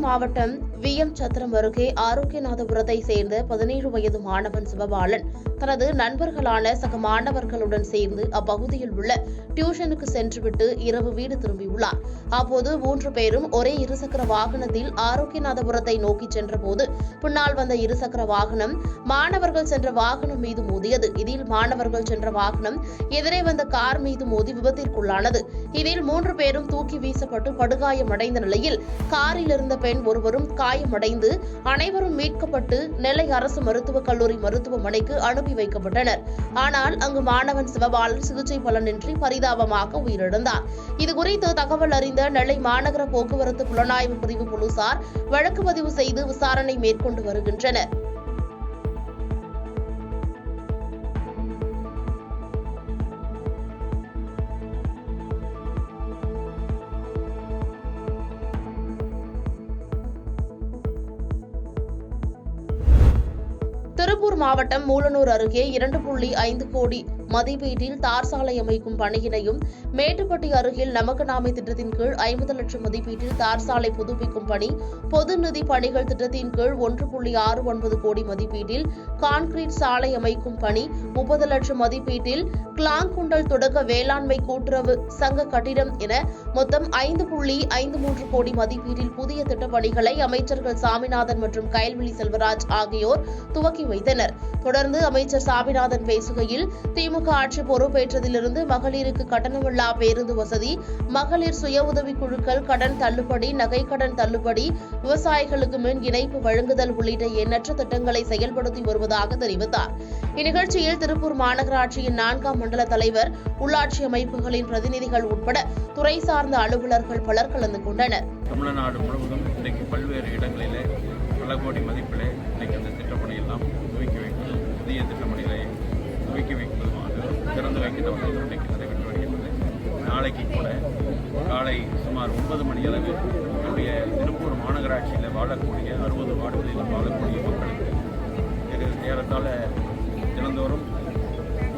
மாவட்டம் விஎம் சத்திரம் அருகே ஆரோக்கியநாதபுரத்தை சேர்ந்த 17 வயது மாணவன் சிவபாலன் தனது நண்பர்களான சக மாணவர்களுடன் சேர்ந்து அப்பகுதியில் உள்ள டியூஷனுக்கு சென்றுவிட்டு இரவு வீடு திரும்பியுள்ளார். அப்போது 3 பேரும் ஒரே இருசக்கர வாகனத்தில் ஆரோக்கியநாதபுரத்தை நோக்கி சென்றபோது பின்னால் வந்த இருசக்கர வாகனம் மாணவர்கள் சென்ற வாகனம் மீது மோதியது. இதில் மாணவர்கள் சென்ற வாகனம் எதிரே வந்த கார் மீது மோதி விபத்திற்குள்ளானது. இதில் 3 பேரும் தூக்கி வீசப்பட்டு படுகாயமடைந்த நிலையில் காரில் இருந்த பெண் ஒருவரும் காயமடைந்து அனைவரும் மீட்கப்பட்டு நெல்லை அரசு மருத்துவக் கல்லூரி மருத்துவமனைக்கு அனுப்பி வைக்கப்பட்டனர். ஆனால் அங்கு மாணவன் சிவபாலன் சிகிச்சை பலனின்றி பரிதாபமாக உயிரிழந்தார். இதுகுறித்து தகவல் அறிந்த நெல்லை மாநகர போக்குவரத்து புலனாய்வு பிரிவு போலீசார் வழக்கு பதிவு செய்து விசாரணை மேற்கொண்டு வருகின்றனர். திருப்பூர் மாவட்டம் மூலனூர் அருகே 2.5 கோடி மதிப்பீட்டில் தார் சாலை அமைக்கும் பணியினையும், மேட்டுப்பட்டி அருகில் நமக்கநாமை திட்டத்தின் கீழ் 50 லட்சம் மதிப்பீட்டில் தார் சாலை புதுப்பிக்கும் பணி, பொது நிதி பணிகள் திட்டத்தின் கீழ் 1.69 கோடி மதிப்பீட்டில் கான்கிரீட் சாலை அமைக்கும் பணி, 30 லட்சம் மதிப்பீட்டில் கிளாங்குண்டல் தொடக்க வேளாண்மை கூட்டுறவு சங்க கட்டிடம் என மொத்தம் 5.53 கோடி மதிப்பீட்டில் புதிய திட்டப் பணிகளை அமைச்சர்கள் சாமிநாதன் மற்றும் கயல்விழி செல்வராஜ் ஆகியோர் துவக்கி வைத்தனர். தொடர்ந்து அமைச்சர் சாமிநாதன் பேசுகையில், திமுக ஆட்சி பொறுப்பேற்றதிலிருந்து மகளிருக்கு கட்டணமில்லா பேருந்து வசதி, மகளிர் சுய உதவிக் குழுக்கள் கடன் தள்ளுபடி, நகைக்கடன் தள்ளுபடி, விவசாயிகளுக்கு மின் இணைப்பு வழங்குதல் உள்ளிட்ட எண்ணற்ற திட்டங்களை செயல்படுத்தி வருவதாக தெரிவித்தார். இந்நிகழ்ச்சியில் திருப்பூர் மாநகராட்சியின் 4ஆம் மண்டல தலைவர், உள்ளாட்சி அமைப்புகளின் பிரதிநிதிகள் உட்பட துறை சார்ந்த அலுவலர்கள் பலர் கலந்து கொண்டனர். தமிழ்நாடு முழுவதும் இன்றைக்கு பல்வேறு இடங்களிலே பல கோடி மதிப்பிலே இன்றைக்கு அந்த திட்டப்பணியெல்லாம் துவக்கி வைப்பது, புதிய திட்டப்பணிகளை துவக்கி வைப்பதுமாக திறந்து வைக்கின்ற வகையில் இன்றைக்கு நடைபெற்று வருகின்றது. நாளைக்கு கூட காலை சுமார் 9 மணி அளவு நம்முடைய திருப்பூர் மாநகராட்சியில் வாழக்கூடிய 60 வார்டுகளில் வாழக்கூடிய மக்களுக்கு ஏறத்தாழ தினந்தோறும்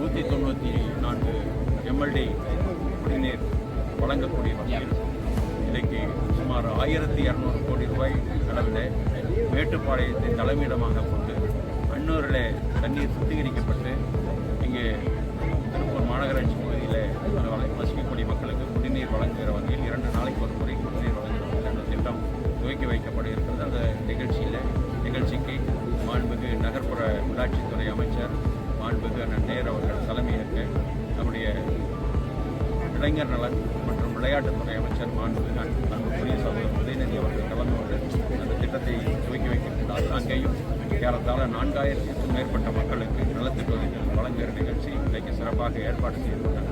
194 MLD குடிநீர் வழங்கக்கூடிய வகையில் இன்றைக்கு சுமார் 1200 கோடி ரூபாய் அளவில் மேட்டுப்பாளையத்தை தலைமையிடமாக கொண்டு அன்னூரில் தண்ணீர் சுத்திகரிக்கப்பட்டு இங்கே திருப்பூர் மாநகராட்சி பகுதியில் வசிக்கக்கூடிய மக்களுக்கு குடிநீர் வழங்குகிற வகையில் 2 நாளைக்கு ஒரு முறை குடிநீர் வழங்குகிற வகையில் அந்த திட்டம் துவக்கி வைக்கப்பட இருக்கிறது. அந்த நிகழ்ச்சிக்கு மாண்புமிகு நகர்ப்புற உள்ளாட்சித்துறை அமைச்சர் மாண்புமிகு அண்ணன் நேரு அவர்கள் தலைமையேற்க நம்முடைய இளைஞர் நலன் மற்றும் விளையாட்டுத்துறை அமைச்சர் மாண்புமிகு அன்புக்குரிய சகோதரர் உதயநிதி அவர்கள் கலந்து கொண்டு அந்த திட்டத்தை துவக்கி வைக்கின்றார். அங்கேயும் ஏறத்தாழ 4000க்கும் மேற்பட்ட மக்களுக்கு நலத்திட்ட உதவிகள் வழங்குகிற நிகழ்ச்சி இன்றைக்கு சிறப்பாக ஏற்பாடு செய்யப்பட்டுள்ளது.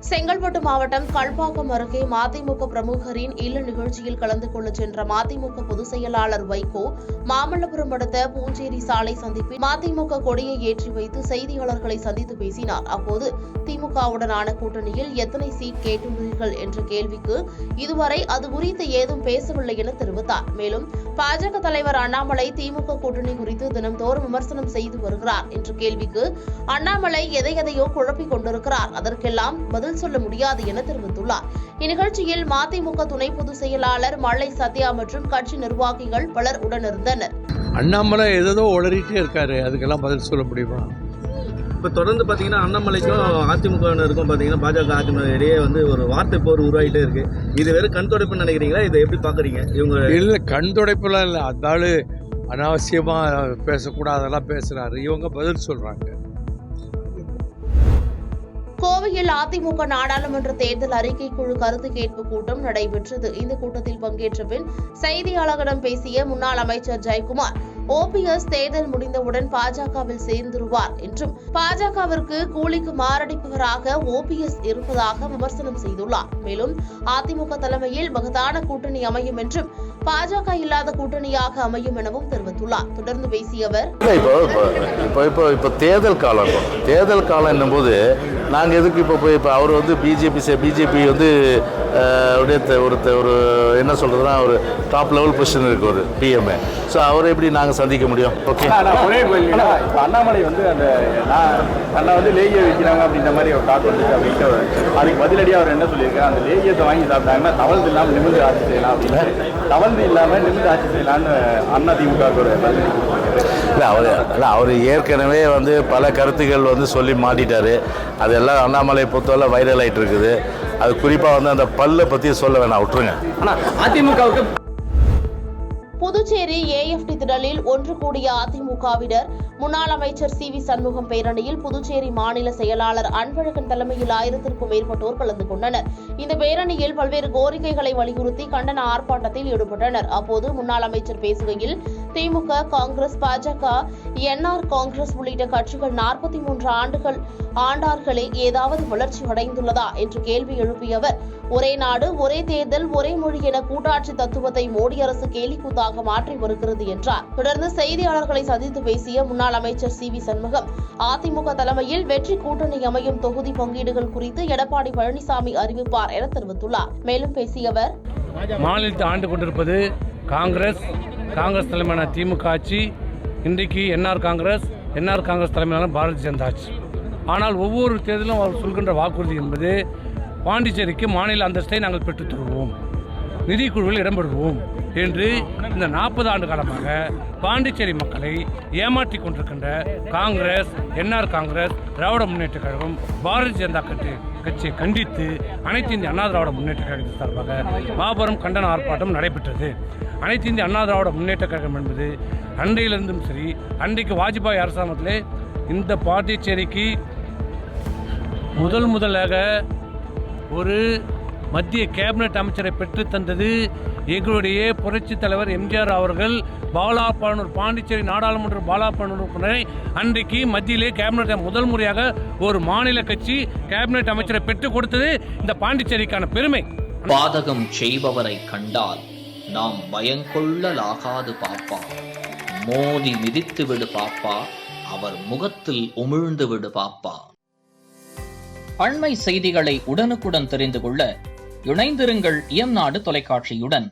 செங்கல்பட்டு மாவட்டம் கல்பாக்கம் அருகே மதிமுக பிரமுகரின் இல்ல நிகழ்ச்சியில் கலந்து கொள்ள சென்ற மதிமுக பொதுச் செயலாளர் வைகோ மாமல்லபுரம் அடுத்த பூஞ்சேரி சாலை சந்திப்பில் மதிமுக கொடியை ஏற்றி வைத்து செய்தியாளர்களை சந்தித்து பேசினார். அப்போது திமுகவுடனான கூட்டணியில் எத்தனை சீட் கேட்டுள்ளீர்கள் என்ற கேள்விக்கு இதுவரை அது குறித்து ஏதும் பேசவில்லை என தெரிவித்தார். மேலும் பாஜக தலைவர் அண்ணாமலை திமுக கூட்டணி குறித்து தினம்தோறும் விமர்சனம் செய்து வருகிறார் என்ற கேள்விக்கு அண்ணாமலை எதையோ குழப்பிக் கொண்டிருக்கிறார், அதற்கெல்லாம் பதில் சொல்ல முடியாது என தெரிவித்துள்ளார். இந்நிகழ்ச்சியில் மதிமுக துணை பொதுச் செயலாளர் மல்லை சத்யா மற்றும் கட்சி நிர்வாகிகள் பலர் உடனிருந்தனர். அண்ணாமலை ஏதோ உளறிட்டே இருக்காரு, அதுக்கெல்லாம் பதில் சொல்ல முடியுமா? இப்போ தொடர்ந்து பார்த்தீங்கன்னா அண்ணாமலைக்கும் அதிமுகவினருக்கும் பார்த்தீங்கன்னா பாஜக அதிமுக இடையே ஒரு வார்த்தை போர் உருவாகிட்டே இருக்கு. இது வெறும் கண் துடைப்புன்னு நினைக்கிறீங்களா? இதை எப்படி பார்க்குறீங்க? இவங்க இல்லை, கண் துடைப்புலாம் இல்லை. அதாலும் அனாவசியமாக பேசக்கூடாதெல்லாம் பேசுகிறாரு, இவங்க பதில் சொல்கிறாங்க. கோவையில் அதிமுக நாடாளுமன்ற தேர்தல் அறிக்கை குழு கருத்து கேட்பு கூட்டம் நடைபெற்றது. இந்த கூட்டத்தில் பங்கேற்ற பின் செய்தியாளர்களிடம் பேசிய முன்னாள் அமைச்சர் ஜெயக்குமார், OPS தேர்தல் முடிந்தவுடன் பாஜகவில் சேர்ந்துருவார் என்றும், பாஜகவிற்கு கூலிக்கு மாரடிப்பவராக OPS இருப்பதாக விமர்சனம் செய்துள்ளார். மேலும் அதிமுக தலைமையில் மகத்தான கூட்டணி அமையும் என்றும், பாஜக இல்லாத கூட்டணியாக அமையும் எனவும் தெரிவித்துள்ளார். தொடர்ந்து பேசிய அவர், இப்போ தேர்தல் காலம் என்னும்போது நாங்கள் எதுக்கு இப்போ அவர் பிஜேபி ஒரு என்ன சொல்கிறதுனா ஒரு டாப் லெவல் பொசிஷன் இருக்குது ஒரு பிஎம்ஏ. ஸோ அவர் எப்படி நாங்கள் சந்திக்க முடியும். ஓகே, ஒரே கேள்வினா, இப்போ அண்ணாமலை வந்து அந்த அண்ணா வந்து லேகியை விற்கிறாங்க அப்படின்ற மாதிரி ஒரு டாக் வந்துச்சு அப்படின்ட்டு அதுக்கு பதிலடியாக அவர் என்ன சொல்லியிருக்காரு, அந்த லேகியத்தை வாங்கி சாப்பிட்டாங்கன்னா தவழ்ந்து இல்லாமல் நிமிர்ந்து ஆட்சி செய்யலாம் அப்படின்னு, தவழ்ந்து இல்லாமல் நிமிர்ந்து ஆட்சி செய்யலான்னு அண்ணா திமுக ஒரு பதிலடி கொடுப்பாங்க. அவர் ஏற்கனவே வந்து பல கருத்துக்கள் வந்து சொல்லி மாட்டிட்டாரு. அதெல்லாம் அண்ணாமலை பொறுத்தவரை வைரல் ஆகிட்டு இருக்குது. அது குறிப்பாக வந்து அந்த பல்லை பற்றி சொல்ல வேணாம், விட்டுருங்க. ஆனால் அதிமுகவுக்கு புதுச்சேரி ஏஎஃப்டி திடலில் ஒன்று கூடிய அதிமுகவினர் முன்னாள் அமைச்சர் சி.வி. சண்முகம் பேரணியில் புதுச்சேரி மாநில செயலாளர் அன்பழகன் தலைமையில் 1000க்கும் மேற்பட்டோர் கலந்து கொண்டனர். இந்த பேரணியில் பல்வேறு கோரிக்கைகளை வலியுறுத்தி கண்டன ஆர்ப்பாட்டத்தில் ஈடுபட்டனர். அப்போது முன்னாள் அமைச்சர் பேசுகையில், திமுக, காங்கிரஸ், பாஜக, என்ஆர் காங்கிரஸ் உள்ளிட்ட கட்சிகள் 43 ஆண்டுகள் ஆண்டார்களே, ஏதாவது வளர்ச்சி அடைந்துள்ளதா என்று கேள்வி எழுப்பிய அவர், ஒரே நாடு, ஒரே தேர்தல், ஒரே மொழி என கூட்டாட்சி தத்துவத்தை மோடி அரசு கேலிக்கூத்தாக மாற்றி வருகிறது என்றார். தொடர்ந்து செய்தியாளர்களை சந்தித்து பேசிய முன்னாள் அமைச்சர் சி.வி. சண்முகம், அதிமுக தலைமையில் வெற்றி கூட்டணி அமையும் தொகுதி பங்கீடுகள் குறித்து எடப்பாடி பழனிசாமி அறிவிப்பார் என தெரிவித்துள்ளார். மேலும் பேசிய அவர், மாநிலத்தை ஆண்டு கொண்டிருப்பது காங்கிரஸ் தலைமையிலான திமுக ஆட்சி. இன்றைக்கு என்ஆர் காங்கிரஸ் தலைமையிலான பாரதிய ஜனதா ஆட்சி. ஆனால் ஒவ்வொரு தேர்தலும் அவர் சொல்கின்ற வாக்குறுதி என்பது, பாண்டிச்சேரிக்கு மாநில அந்தஸ்தை நாங்கள் பெற்றுத் தருவோம், நிதிக்குழுவில் இடம்பெறுவோம் என்று இந்த 40 ஆண்டு காலமாக பாண்டிச்சேரி மக்களை ஏமாற்றிக் கொண்டிருக்கின்ற காங்கிரஸ், என்ஆர் காங்கிரஸ், திராவிட முன்னேற்ற கழகம், பாரதிய ஜனதா கட்சியை கண்டித்து அனைத்து இந்திய அண்ணா திராவிட முன்னேற்ற கழகத்தின் சார்பாக மாபெரும் கண்டன ஆர்ப்பாட்டம் நடைபெற்றது. அனைத்து இந்திய அண்ணா திராவிட முன்னேற்ற கழகம் என்பது அன்றையிலிருந்தும் சரி, அன்றைக்கு வாஜ்பாய் அரசாங்கத்திலே இந்த பாண்டிச்சேரிக்கு முதலாக ஒரு மத்திய கேபினட் அமைச்சரை பெற்று தந்தது எங்களுடைய புரட்சி தலைவர் எம்ஜிஆர் அவர்கள். பாலாப்பனூர் பாண்டிச்சேரி நாடாளுமன்ற பாலாப்பனூர் உறுப்பினரை அன்றைக்கு மத்தியிலே கேபினட் முதல் முறையாக ஒரு மாநில கட்சி கேபினட் அமைச்சரை பெற்றுக் கொடுத்தது இந்த பாண்டிச்சேரிக்கான பெருமை. பாதகம் செய்பவரை கண்டால் நாம் பயங்கொள்ளலாகாது பாப்பா, மோதி மிதித்து விடு பாப்பா, அவர் முகத்தில் உமிழ்ந்து விடு பாப்பா. அண்மை செய்திகளை உடனுக்குடன் தெரிந்து கொள்ள இணைந்திருங்கள் இயம்நாடு தொலைக்காட்சியுடன்.